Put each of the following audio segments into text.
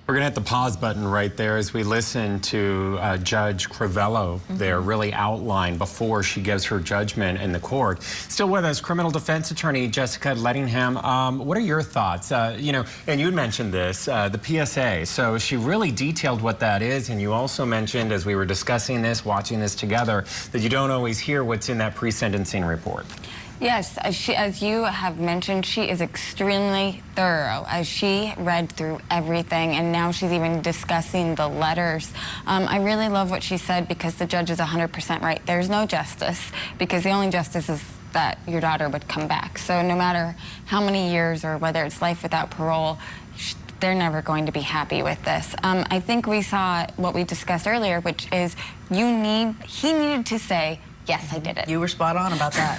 We're going to hit the pause button right there as we listen to Judge Crivello there really outline before she gives her judgment in the court. Still with us, criminal defense attorney Jessica Ledingham. What are your thoughts? You know, and you mentioned this, the PSA. So she really detailed what that is, and you also mentioned as we were discussing this, watching this together, that you don't always hear what's in that pre-sentencing report. Yes, as you have mentioned, she is extremely thorough as she read through everything, and now she's even discussing the letters. I really love what she said because the judge is 100% right. There's no justice because the only justice is that your daughter would come back. So no matter how many years or whether it's life without parole, they're never going to be happy with this. I think we saw what we discussed earlier, which is he needed to say, yes, I did it. You were spot on about that.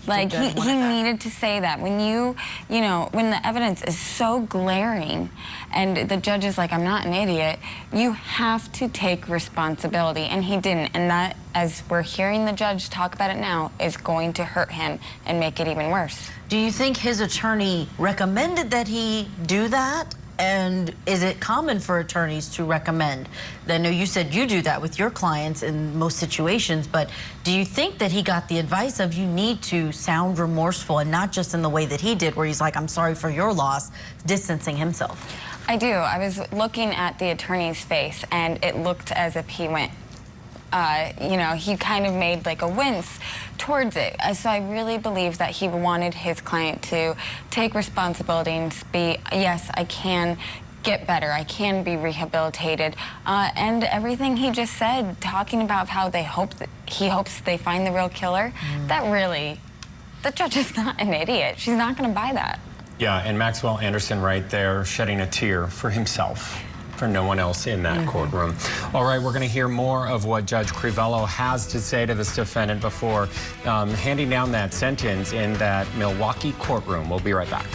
Like, he needed to say that. When you know, when the evidence is so glaring and the judge is like, I'm not an idiot, you have to take responsibility, and he didn't. And that, as we're hearing the judge talk about it now, is going to hurt him and make it even worse. Do you think his attorney recommended that he do that? And is it common for attorneys to recommend? I know you said you do that with your clients in most situations, but do you think that he got the advice of you need to sound remorseful and not just in the way that he did, where he's like, I'm sorry for your loss, distancing himself? I do. I was looking at the attorney's face, and it looked as if he went, you know, he kind of made like a wince towards it. So I really believe that he wanted his client to take responsibility and be, yes, I can get better, I can be rehabilitated. And everything he just said, talking about how he hopes they find the real killer, that really, the judge is not an idiot. She's not going to buy that. Yeah, and Maxwell Anderson right there shedding a tear for himself, for no one else in that courtroom. All right, we're going to hear more of what Judge Crivello has to say to this defendant before handing down that sentence in that Milwaukee courtroom. We'll be right back.